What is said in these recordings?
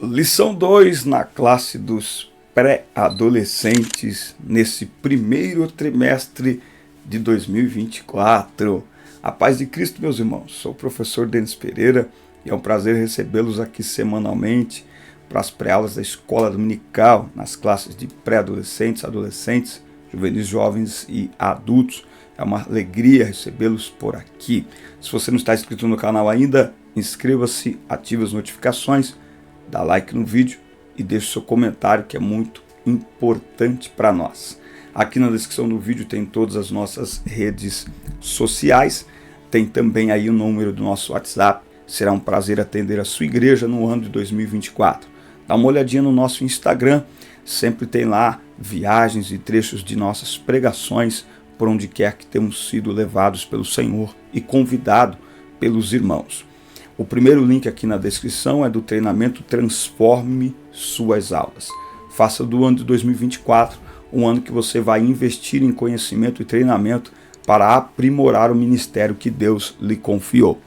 Lição 2 na classe dos pré-adolescentes nesse primeiro trimestre de 2024. A paz de Cristo, meus irmãos. Sou o professor Denis Pereira e é um prazer recebê-los aqui semanalmente para as pré-aulas da Escola Dominical, nas classes de pré-adolescentes, adolescentes, juvenis, jovens e adultos. É uma alegria recebê-los por aqui. Se você não está inscrito no canal ainda, inscreva-se, ative as notificações, dá like no vídeo e deixe seu comentário, que é muito importante para nós. Aqui na descrição do vídeo tem todas as nossas redes sociais, tem também aí o número do nosso WhatsApp. Será um prazer atender a sua igreja no ano de 2024. Dá uma olhadinha no nosso Instagram, sempre tem lá viagens e trechos de nossas pregações por onde quer que temos sido levados pelo Senhor e convidado pelos irmãos. O primeiro link aqui na descrição é do treinamento Transforme Suas Aulas. Faça do ano de 2024 um ano que você vai investir em conhecimento e treinamento para aprimorar o ministério que Deus lhe confiou.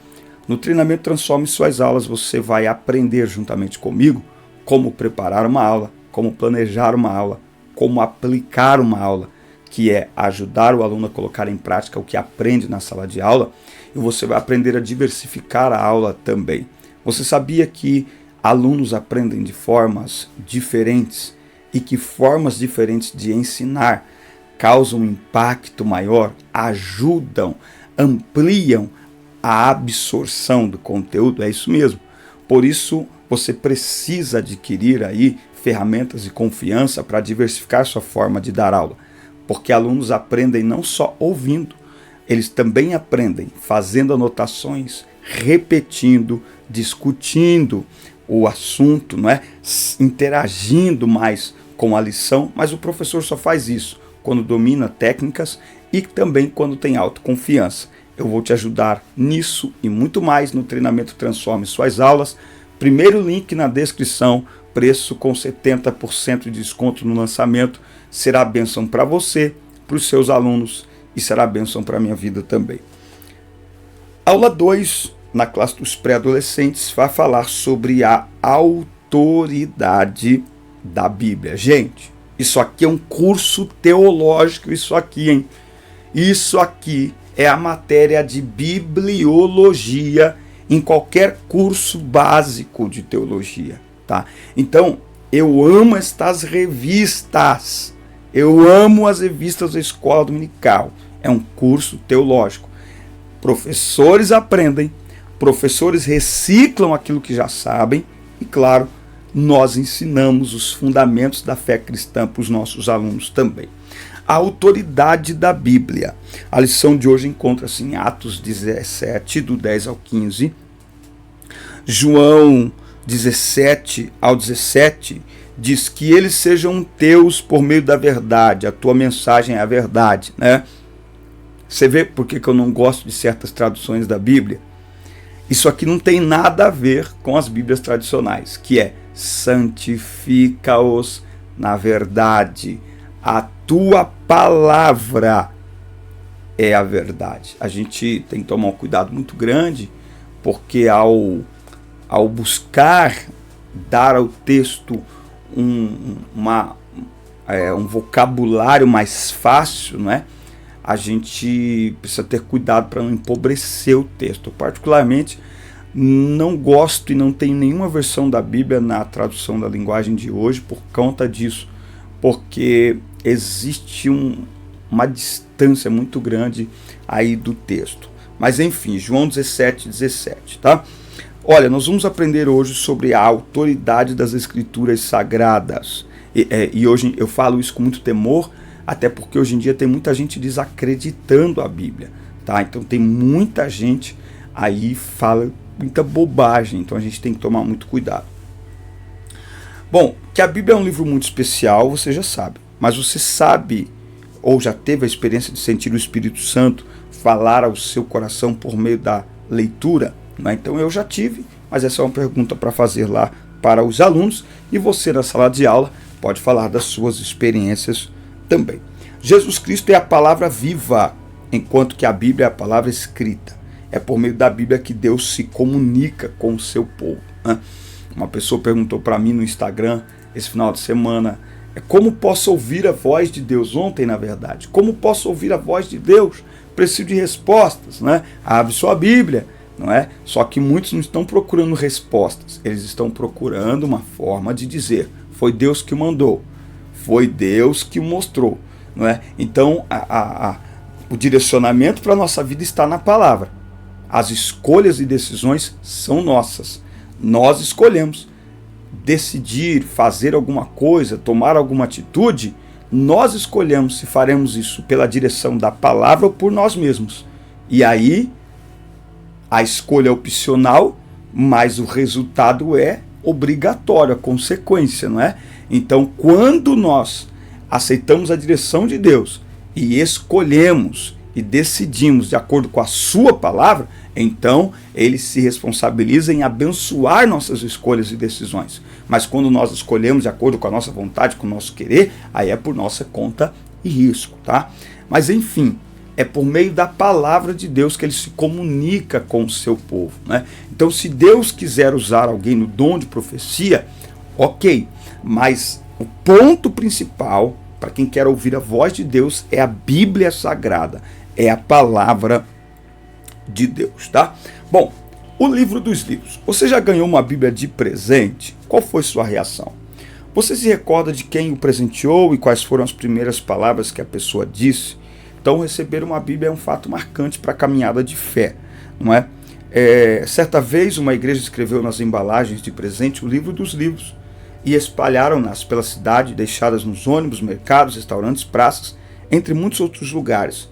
No treinamento Transforme Suas Aulas você vai aprender juntamente comigo como preparar uma aula, como planejar uma aula, como aplicar uma aula, que é ajudar o aluno a colocar em prática o que aprende na sala de aula, e você vai aprender a diversificar a aula também. Você sabia que alunos aprendem de formas diferentes e que formas diferentes de ensinar causam um impacto maior, ajudam, ampliam a absorção do conteúdo? É isso mesmo. Por isso, você precisa adquirir aí ferramentas de confiança para diversificar sua forma de dar aula. Porque alunos aprendem não só ouvindo, eles também aprendem fazendo anotações, repetindo, discutindo o assunto, não é? Interagindo mais com a lição, mas o professor só faz isso quando domina técnicas e também quando tem autoconfiança. Eu vou te ajudar nisso e muito mais no treinamento Transforme Suas Aulas. Primeiro link na descrição, preço com 70% de desconto no lançamento. Será bênção para você, para os seus alunos e será bênção para a minha vida também. Aula 2, na classe dos pré-adolescentes, vai falar sobre a autoridade da Bíblia. Gente, isso aqui é um curso teológico, isso aqui, hein? Isso aqui é a matéria de bibliologia em qualquer curso básico de teologia, tá? Então, eu amo estas revistas. Eu amo as revistas da Escola Dominical. É um curso teológico. Professores aprendem, professores reciclam aquilo que já sabem e, claro, nós ensinamos os fundamentos da fé cristã para os nossos alunos também. A autoridade da Bíblia. A lição de hoje encontra-se em Atos 17, do 10 ao 15. João 17 ao 17 diz que eles sejam teus por meio da verdade. A tua mensagem é a verdade, né? Você vê por que eu não gosto de certas traduções da Bíblia? Isso aqui não tem nada a ver com as Bíblias tradicionais, que é santifica-os na verdade. A tua palavra é a verdade. A gente tem que tomar um cuidado muito grande, porque ao buscar dar ao texto um vocabulário mais fácil, não é? A gente precisa ter cuidado para não empobrecer o texto. Eu, particularmente, não gosto e não tenho nenhuma versão da Bíblia na tradução da linguagem de hoje por conta disso, porque existe uma distância muito grande aí do texto. Mas enfim, João 17, tá? Olha, nós vamos aprender hoje sobre a autoridade das Escrituras Sagradas. E hoje eu falo isso com muito temor, até porque hoje em dia tem muita gente desacreditando a Bíblia, tá? Então tem muita gente aí fala muita bobagem, então a gente tem que tomar muito cuidado. Bom, que a Bíblia é um livro muito especial, você já sabe. Mas você sabe, ou já teve a experiência de sentir o Espírito Santo falar ao seu coração por meio da leitura? Não é? Então eu já tive, mas essa é uma pergunta para fazer lá para os alunos. E você na sala de aula pode falar das suas experiências também. Jesus Cristo é a palavra viva, enquanto que a Bíblia é a palavra escrita. É por meio da Bíblia que Deus se comunica com o seu povo, né? Uma pessoa perguntou para mim no Instagram esse final de semana, como posso ouvir a voz de Deus? Ontem, na verdade, como posso ouvir a voz de Deus? Preciso de respostas, né? Abre sua Bíblia, não é? Só que muitos não estão procurando respostas, eles estão procurando uma forma de dizer, foi Deus que mandou, foi Deus que mostrou, não é? Então, o direcionamento para a nossa vida está na palavra. As escolhas e decisões são nossas. Nós escolhemos decidir, fazer alguma coisa, tomar alguma atitude. Nós escolhemos se faremos isso pela direção da palavra ou por nós mesmos. E aí, a escolha é opcional, mas o resultado é obrigatório, a consequência, não é? Então, quando nós aceitamos a direção de Deus e escolhemos e decidimos de acordo com a sua palavra, então ele se responsabiliza em abençoar nossas escolhas e decisões. Mas quando nós escolhemos de acordo com a nossa vontade, com o nosso querer, aí é por nossa conta e risco, tá? Mas enfim, é por meio da palavra de Deus que ele se comunica com o seu povo, né? Então, se Deus quiser usar alguém no dom de profecia, ok, mas o ponto principal para quem quer ouvir a voz de Deus é a Bíblia Sagrada, é a palavra de Deus, tá? Bom, o livro dos livros. Você já ganhou uma Bíblia de presente? Qual foi sua reação? Você se recorda de quem o presenteou e quais foram as primeiras palavras que a pessoa disse? Então, receber uma Bíblia é um fato marcante para a caminhada de fé, não é? Certa vez, uma igreja escreveu nas embalagens de presente o livro dos livros e espalharam-nas pela cidade, deixadas nos ônibus, mercados, restaurantes, praças, entre muitos outros lugares.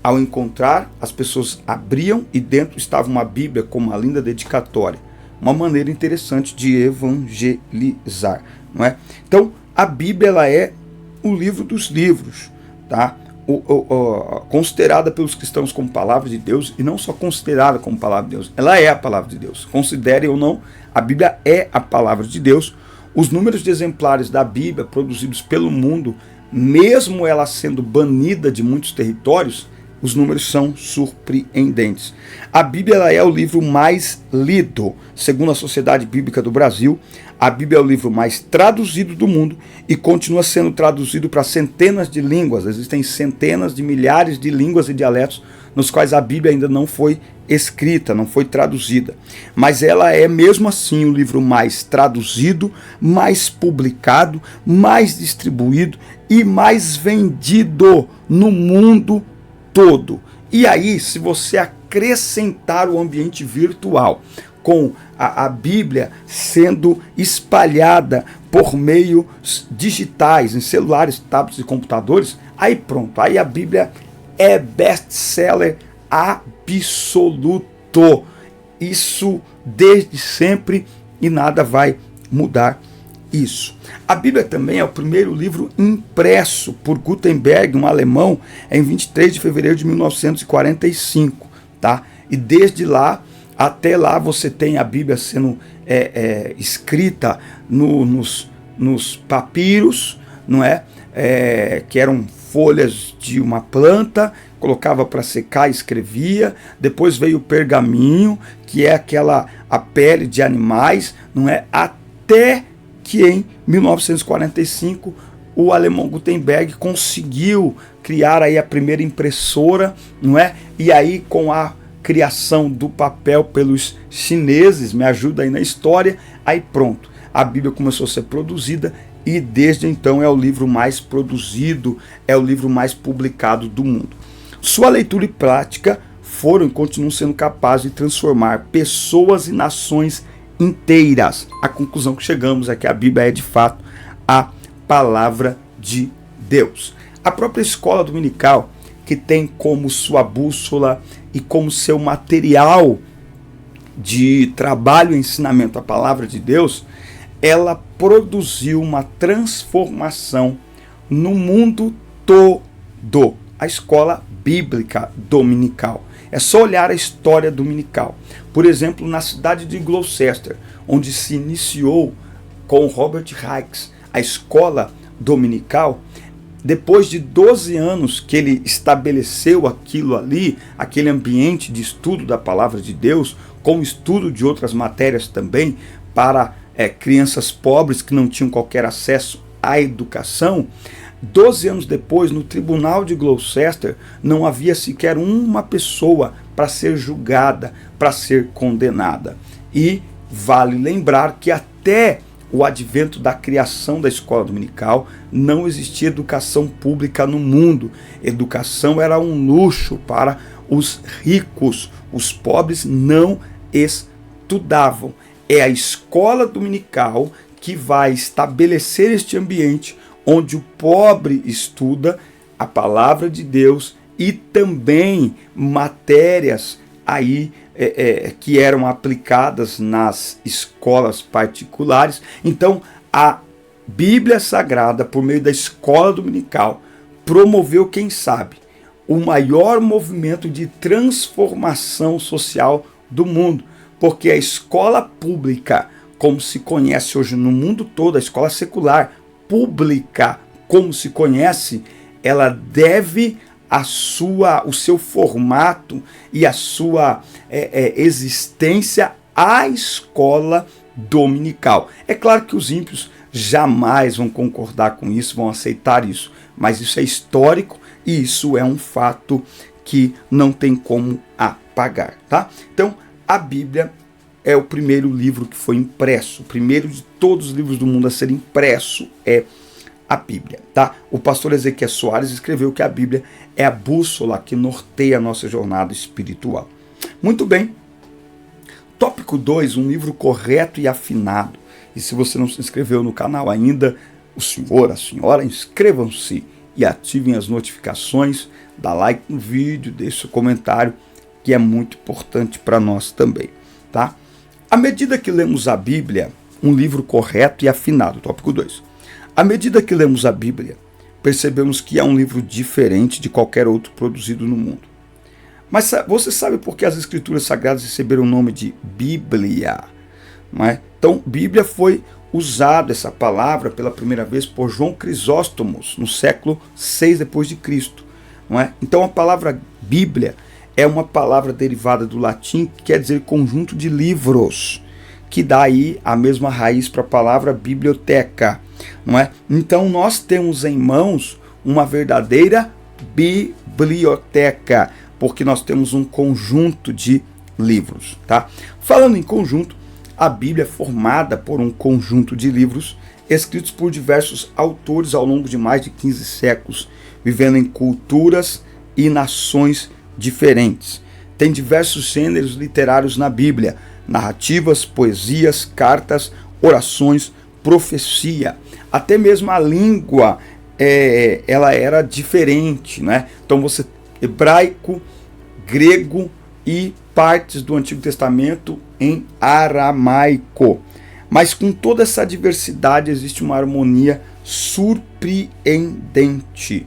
Ao encontrar, as pessoas abriam e dentro estava uma Bíblia com uma linda dedicatória. Uma maneira interessante de evangelizar, não é? Então, a Bíblia ela é o livro dos livros, tá? Considerada pelos cristãos como palavra de Deus, e não só considerada como palavra de Deus, ela é a palavra de Deus. Considere ou não, a Bíblia é a palavra de Deus. Os números de exemplares da Bíblia produzidos pelo mundo, mesmo ela sendo banida de muitos territórios, os números são surpreendentes. A Bíblia ela é o livro mais lido, segundo a Sociedade Bíblica do Brasil. A Bíblia é o livro mais traduzido do mundo e continua sendo traduzido para centenas de línguas. Existem centenas de milhares de línguas e dialetos nos quais a Bíblia ainda não foi escrita, não foi traduzida. Mas ela é mesmo assim o livro mais traduzido, mais publicado, mais distribuído e mais vendido no mundo todo. E aí, se você acrescentar o ambiente virtual com a Bíblia sendo espalhada por meios digitais, em celulares, tablets e computadores, aí pronto, aí a Bíblia é best-seller absoluto. Isso desde sempre e nada vai mudar isso. A Bíblia também é o primeiro livro impresso por Gutenberg, um alemão, em 23 de fevereiro de 1945, tá? E desde lá até lá você tem a Bíblia sendo escrita nos papiros, não é? Que eram folhas de uma planta, colocava para secar e escrevia. Depois veio o pergaminho, que é a pele de animais, não é? Até que em 1945 o alemão Gutenberg conseguiu criar aí a primeira impressora, não é? E aí com a criação do papel pelos chineses, me ajuda aí na história, aí pronto, a Bíblia começou a ser produzida e desde então é o livro mais produzido, é o livro mais publicado do mundo. Sua leitura e prática foram e continuam sendo capazes de transformar pessoas e nações inteiras. A conclusão que chegamos é que a Bíblia é de fato a palavra de Deus. A própria escola dominical, que tem como sua bússola e como seu material de trabalho e ensinamento a palavra de Deus, ela produziu uma transformação no mundo todo. A escola bíblica dominical. É só olhar a história dominical. Por exemplo, na cidade de Gloucester, onde se iniciou com Robert Hicks a escola dominical, depois de 12 anos que ele estabeleceu aquilo ali, aquele ambiente de estudo da palavra de Deus, com estudo de outras matérias também, para crianças pobres que não tinham qualquer acesso à educação, 12 anos depois, no tribunal de Gloucester, não havia sequer uma pessoa para ser julgada, para ser condenada. E vale lembrar que até o advento da criação da escola dominical, não existia educação pública no mundo. Educação era um luxo para os ricos. Os pobres não estudavam. É a escola dominical que vai estabelecer este ambiente onde o pobre estuda a palavra de Deus e também matérias aí que eram aplicadas nas escolas particulares. Então, a Bíblia Sagrada, por meio da escola dominical, promoveu, quem sabe, o maior movimento de transformação social do mundo, porque a escola pública, como se conhece hoje no mundo todo, a escola secular pública, como se conhece, ela deve o seu formato e a sua existência à escola dominical. É claro que os ímpios jamais vão concordar com isso, vão aceitar isso, mas isso é histórico e isso é um fato que não tem como apagar, tá? Então, a Bíblia é o primeiro livro que foi impresso, o primeiro de todos os livros do mundo a ser impresso é a Bíblia, tá? O pastor Ezequiel Soares escreveu que a Bíblia é a bússola que norteia a nossa jornada espiritual. Muito bem. Tópico 2, um livro correto e afinado. E se você não se inscreveu no canal ainda, o senhor, a senhora, inscrevam-se e ativem as notificações, dá like no vídeo, deixe seu comentário, que é muito importante para nós também, tá? À medida que lemos a Bíblia, um livro correto e afinado, tópico 2. À medida que lemos a Bíblia, percebemos que é um livro diferente de qualquer outro produzido no mundo. Mas você sabe por que as Escrituras Sagradas receberam o nome de Bíblia? Não é? Então, Bíblia foi usada, essa palavra, pela primeira vez por João Crisóstomos, no século 6 depois de Cristo. Não é? Então, a palavra Bíblia é uma palavra derivada do latim que quer dizer conjunto de livros, que dá aí a mesma raiz para a palavra biblioteca. Não é? Então nós temos em mãos uma verdadeira biblioteca, porque nós temos um conjunto de livros, tá? Falando em conjunto, a Bíblia é formada por um conjunto de livros escritos por diversos autores ao longo de mais de 15 séculos, vivendo em culturas e nações diferentes. Tem diversos gêneros literários na Bíblia: narrativas, poesias, cartas, orações, profecia. Até mesmo a língua ela era diferente, né? Então você hebraico, grego e partes do Antigo Testamento em aramaico. Mas com toda essa diversidade existe uma harmonia surpreendente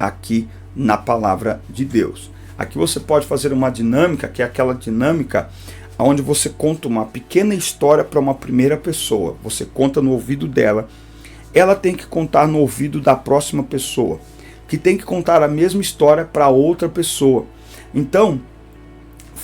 aqui na palavra de Deus. Aqui você pode fazer uma dinâmica, que é aquela dinâmica onde você conta uma pequena história para uma primeira pessoa. Você conta no ouvido dela, ela tem que contar no ouvido da próxima pessoa, que tem que contar a mesma história para outra pessoa. Então,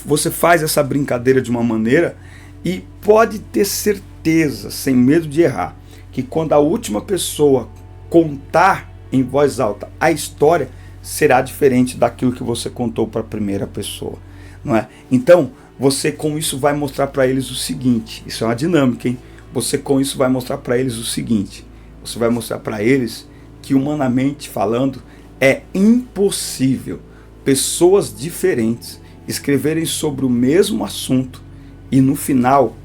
você faz essa brincadeira de uma maneira e pode ter certeza, sem medo de errar, que quando a última pessoa contar em voz alta a história, será diferente daquilo que você contou para a primeira pessoa, não é? Então, você com isso vai mostrar para eles o seguinte, isso é uma dinâmica, hein? Você com isso vai mostrar para eles o seguinte, você vai mostrar para eles que, humanamente falando, é impossível pessoas diferentes escreverem sobre o mesmo assunto e no final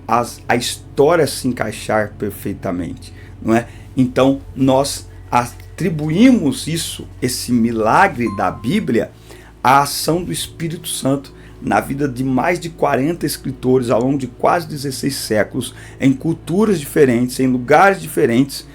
a história se encaixar perfeitamente, não é? Então nós atribuímos isso, esse milagre da Bíblia, à ação do Espírito Santo na vida de mais de 40 escritores ao longo de quase 16 séculos, em culturas diferentes, em lugares diferentes,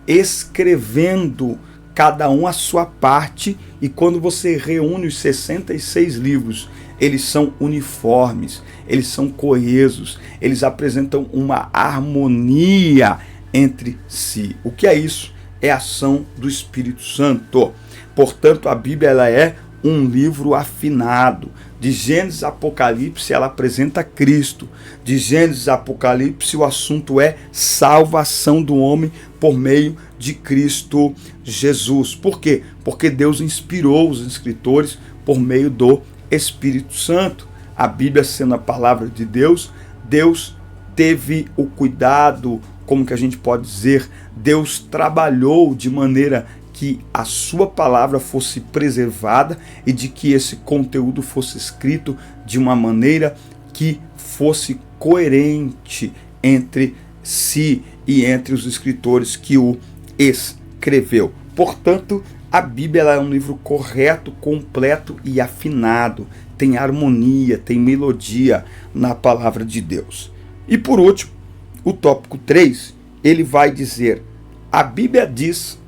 escrevendo cada um a sua parte, e quando você reúne os 66 livros, eles são uniformes, eles são coesos, eles apresentam uma harmonia entre si. O que é isso? É a ação do Espírito Santo. Portanto, a Bíblia ela é um livro afinado. De Gênesis a Apocalipse ela apresenta Cristo. De Gênesis a Apocalipse o assunto é salvação do homem por meio de Cristo Jesus. Por quê? Porque Deus inspirou os escritores por meio do Espírito Santo. A Bíblia sendo a palavra de Deus, Deus teve o cuidado, como que a gente pode dizer, Deus trabalhou de maneira que a sua palavra fosse preservada e de que esse conteúdo fosse escrito de uma maneira que fosse coerente entre si e entre os escritores que o escreveu. Portanto, a Bíblia é um livro correto, completo e afinado. Tem harmonia, tem melodia na palavra de Deus. E por último, o tópico 3, ele vai dizer: a Bíblia diz,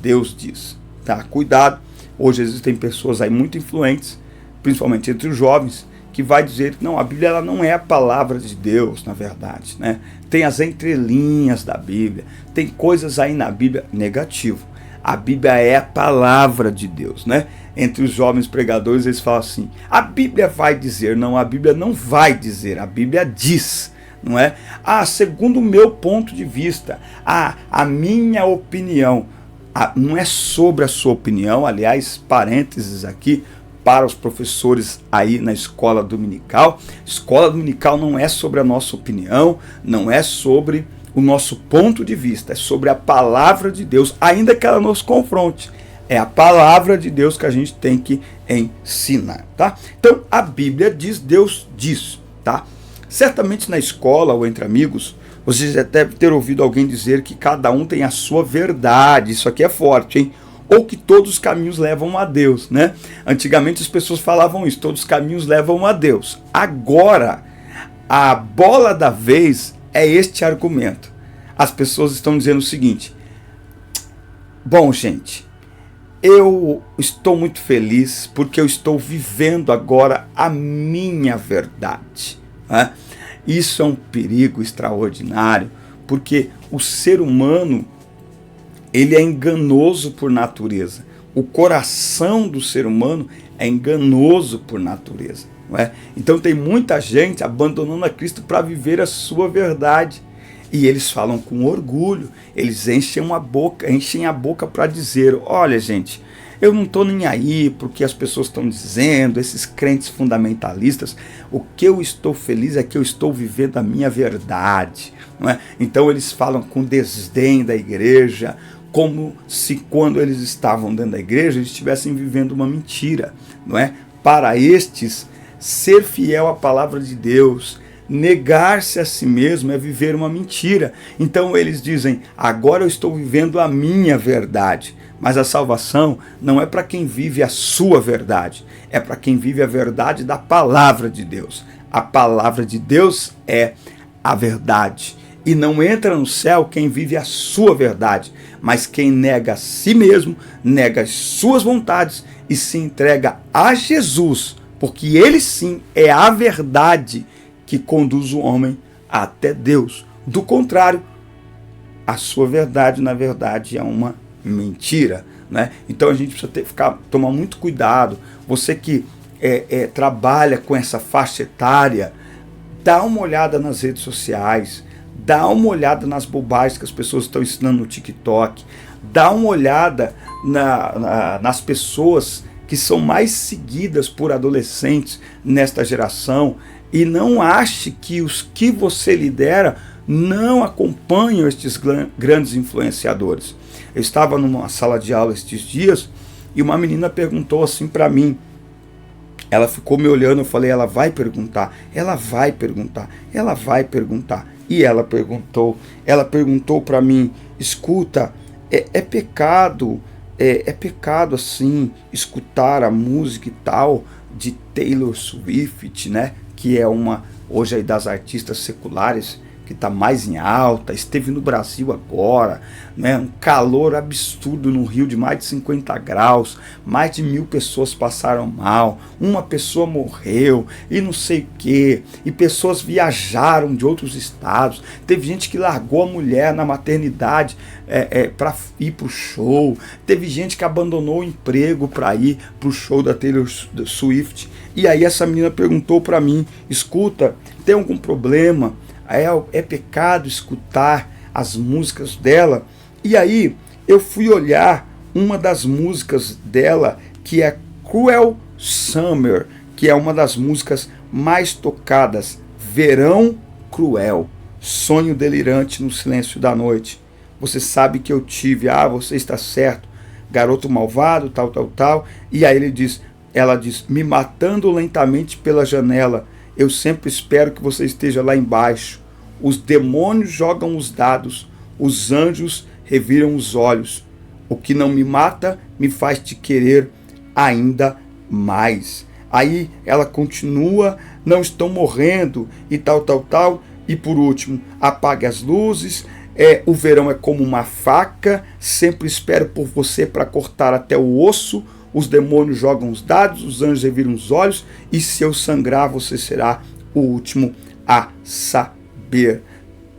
Deus diz. Tá? Cuidado, hoje existem pessoas aí muito influentes, principalmente entre os jovens, que vai dizer que não, a Bíblia ela não é a palavra de Deus, na verdade, né? Tem as entrelinhas da Bíblia, tem coisas aí na Bíblia. Negativo. A Bíblia é a palavra de Deus, né? Entre os jovens pregadores eles falam assim: a Bíblia vai dizer. Não, a Bíblia não vai dizer, a Bíblia diz, não é? Segundo o meu ponto de vista, a minha opinião, não é sobre a sua opinião. Aliás, parênteses aqui para os professores aí na escola dominical. Escola dominical não é sobre a nossa opinião, não é sobre o nosso ponto de vista, é sobre a palavra de Deus, ainda que ela nos confronte. É a palavra de Deus que a gente tem que ensinar, tá? Então, a Bíblia diz, Deus diz, tá? Certamente na escola ou entre amigos, você já deve ter ouvido alguém dizer que cada um tem a sua verdade. Isso aqui é forte, hein? Ou que todos os caminhos levam a Deus, né? Antigamente as pessoas falavam isso, todos os caminhos levam a Deus. Agora, a bola da vez é este argumento. As pessoas estão dizendo o seguinte: bom, gente, eu estou muito feliz porque eu estou vivendo agora a minha verdade, né? Isso é um perigo extraordinário, porque o ser humano, ele é enganoso por natureza. O coração do ser humano é enganoso por natureza, não é? Então tem muita gente abandonando a Cristo para viver a sua verdade. E eles falam com orgulho, eles enchem a boca para dizer: olha, gente, eu não estou nem aí porque as pessoas estão dizendo, esses crentes fundamentalistas. O que eu estou feliz é que eu estou vivendo a minha verdade, não é? Então eles falam com desdém da igreja, como se quando eles estavam dentro da igreja, eles estivessem vivendo uma mentira, não é? Para estes, ser fiel à palavra de Deus, negar-se a si mesmo é viver uma mentira. Então eles dizem: agora eu estou vivendo a minha verdade. Mas a salvação não é para quem vive a sua verdade, é para quem vive a verdade da palavra de Deus. A palavra de Deus é a verdade. E não entra no céu quem vive a sua verdade, mas quem nega a si mesmo, nega as suas vontades e se entrega a Jesus, porque ele sim é a verdade que conduz o homem até Deus. Do contrário, a sua verdade, na verdade, é uma mentira, né? Então a gente precisa tomar muito cuidado. Você que trabalha com essa faixa etária, dá uma olhada nas redes sociais, dá uma olhada nas bobagens que as pessoas estão ensinando no TikTok, dá uma olhada nas pessoas que são mais seguidas por adolescentes nesta geração, e não ache que os que você lidera não acompanham estes grandes influenciadores. Eu estava numa sala de aula estes dias e uma menina perguntou assim para mim. Ela ficou me olhando, eu falei: ela vai perguntar, ela vai perguntar, ela vai perguntar. E ela perguntou para mim: escuta, é pecado assim escutar a música e tal de Taylor Swift, né? Que é uma hoje aí das artistas seculares que que está mais em alta, esteve no Brasil agora, né? Um calor absurdo no Rio de mais de 50 graus, mais de 1.000 pessoas passaram mal, uma pessoa morreu e não sei o que, e pessoas viajaram de outros estados, teve gente que largou a mulher na maternidade para ir para o show, teve gente que abandonou o emprego para ir para o show da Taylor Swift. E aí essa menina perguntou para mim: escuta, tem algum problema? É pecado escutar as músicas dela? E aí eu fui olhar uma das músicas dela, que é Cruel Summer, que é uma das músicas mais tocadas. Verão cruel, sonho delirante no silêncio da noite. Você sabe que eu tive, você está certo, garoto malvado, tal. E aí ela diz, me matando lentamente pela janela. Eu sempre espero que você esteja lá embaixo. Os demônios jogam os dados, os anjos reviram os olhos. O que não me mata me faz te querer ainda mais. Aí ela continua, não estão morrendo e tal. E por último, apague as luzes. O verão é como uma faca, sempre espero por você para cortar até o osso. Os demônios jogam os dados, os anjos reviram os olhos, e se eu sangrar, você será o último a saber.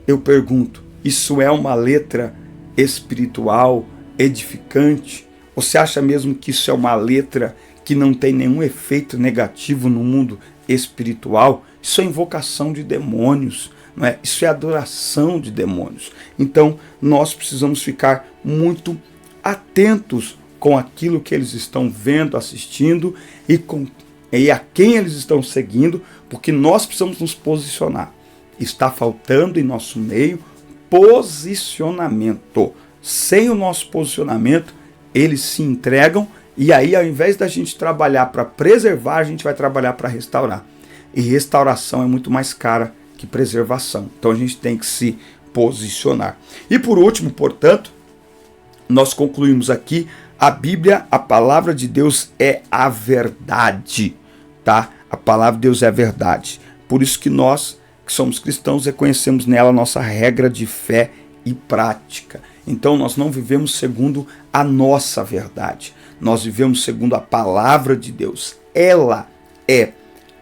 Eu pergunto, isso é uma letra espiritual, edificante? Você acha mesmo que isso é uma letra que não tem nenhum efeito negativo no mundo espiritual? Isso é invocação de demônios, não é? Isso é adoração de demônios. Então, nós precisamos ficar muito atentos com aquilo que eles estão vendo, assistindo e a quem eles estão seguindo, porque nós precisamos nos posicionar. Está faltando em nosso meio posicionamento. Sem o nosso posicionamento, eles se entregam, e aí, ao invés da gente trabalhar para preservar, a gente vai trabalhar para restaurar. E restauração é muito mais cara que preservação. Então a gente tem que se posicionar. E por último, portanto, nós concluímos aqui: a Bíblia, a palavra de Deus é a verdade, tá? A palavra de Deus é a verdade. Por isso que nós, que somos cristãos, reconhecemos nela a nossa regra de fé e prática. Então nós não vivemos segundo a nossa verdade. Nós vivemos segundo a palavra de Deus. Ela é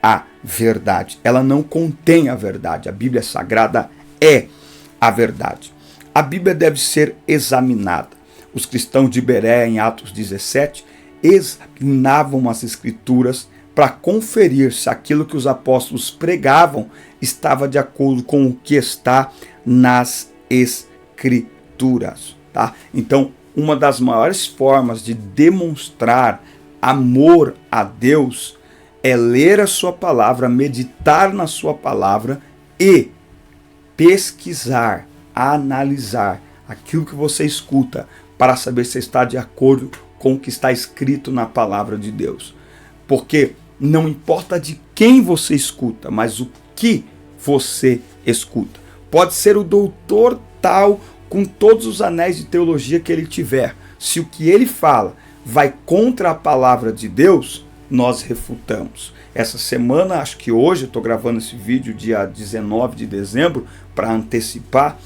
a verdade. Ela não contém a verdade. A Bíblia Sagrada é a verdade. A Bíblia deve ser examinada. Os cristãos de Bereia, em Atos 17, examinavam as Escrituras para conferir se aquilo que os apóstolos pregavam estava de acordo com o que está nas Escrituras. Tá? Então, uma das maiores formas de demonstrar amor a Deus é ler a sua palavra, meditar na sua palavra e pesquisar, analisar aquilo que você escuta para saber se está de acordo com o que está escrito na palavra de Deus. Porque não importa de quem você escuta, mas o que você escuta. Pode ser o doutor tal, com todos os anéis de teologia que ele tiver. Se o que ele fala vai contra a palavra de Deus, nós refutamos. Essa semana, acho que hoje, eu estou gravando esse vídeo dia 19 de dezembro, para antecipar,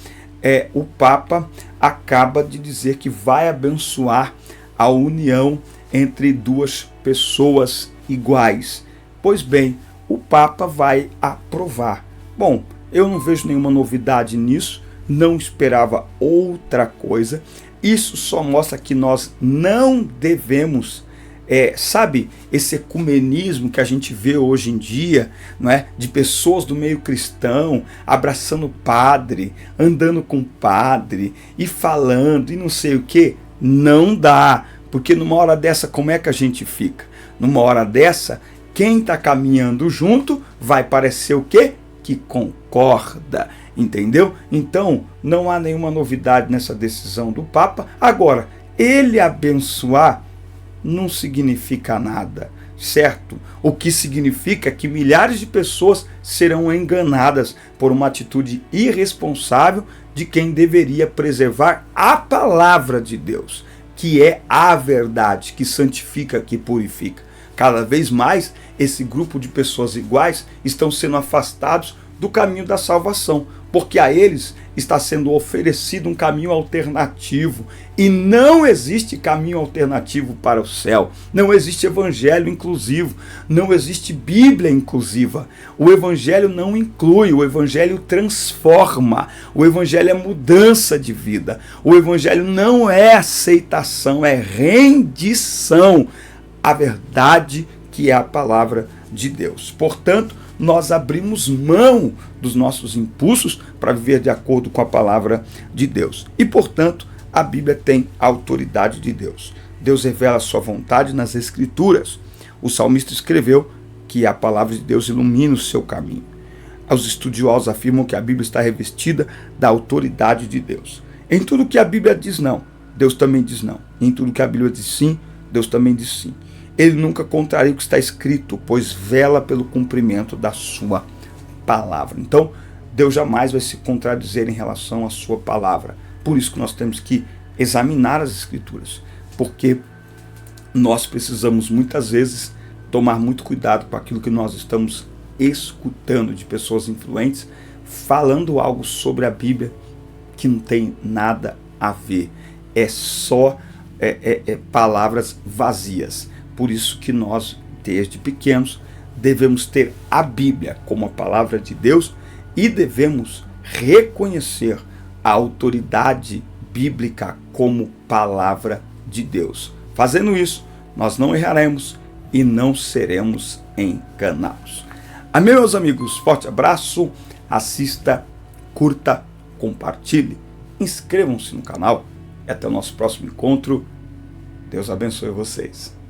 o Papa acaba de dizer que vai abençoar a união entre duas pessoas iguais. Pois bem, o Papa vai aprovar. Bom, eu não vejo nenhuma novidade nisso, não esperava outra coisa. Isso só mostra que nós não devemos, sabe, esse ecumenismo que a gente vê hoje em dia, não é? De pessoas do meio cristão abraçando padre, andando com padre e falando e não sei o que. Não dá, porque numa hora dessa, como é que a gente fica? Numa hora dessa, quem está caminhando junto vai parecer o quê? Que concorda, entendeu? Então, não há nenhuma novidade nessa decisão do Papa. Agora, ele abençoar não significa nada, certo? O que significa é que milhares de pessoas serão enganadas por uma atitude irresponsável de quem deveria preservar a palavra de Deus, que é a verdade, que santifica, que purifica. Cada vez mais, esse grupo de pessoas iguais estão sendo afastados do caminho da salvação, porque a eles está sendo oferecido um caminho alternativo, e não existe caminho alternativo para o céu, não existe evangelho inclusivo, não existe Bíblia inclusiva. O evangelho não inclui, o evangelho transforma, o evangelho é mudança de vida, o evangelho não é aceitação, é rendição à verdade que é a palavra de Deus. Portanto, nós abrimos mão dos nossos impulsos para viver de acordo com a palavra de Deus. E, portanto, a Bíblia tem a autoridade de Deus. Deus revela a sua vontade nas Escrituras. O salmista escreveu que a palavra de Deus ilumina o seu caminho. Os estudiosos afirmam que a Bíblia está revestida da autoridade de Deus. Em tudo que a Bíblia diz não, Deus também diz não. Em tudo que a Bíblia diz sim, Deus também diz sim. Ele nunca contraria o que está escrito, pois vela pelo cumprimento da sua palavra. Então, Deus jamais vai se contradizer em relação à sua palavra. Por isso que nós temos que examinar as Escrituras, porque nós precisamos muitas vezes tomar muito cuidado com aquilo que nós estamos escutando de pessoas influentes, falando algo sobre a Bíblia que não tem nada a ver. É só palavras vazias. Por isso que nós, desde pequenos, devemos ter a Bíblia como a palavra de Deus e devemos reconhecer a autoridade bíblica como palavra de Deus. Fazendo isso, nós não erraremos e não seremos enganados. Amém, meus amigos? Forte abraço, assista, curta, compartilhe, inscrevam-se no canal e até o nosso próximo encontro. Deus abençoe vocês.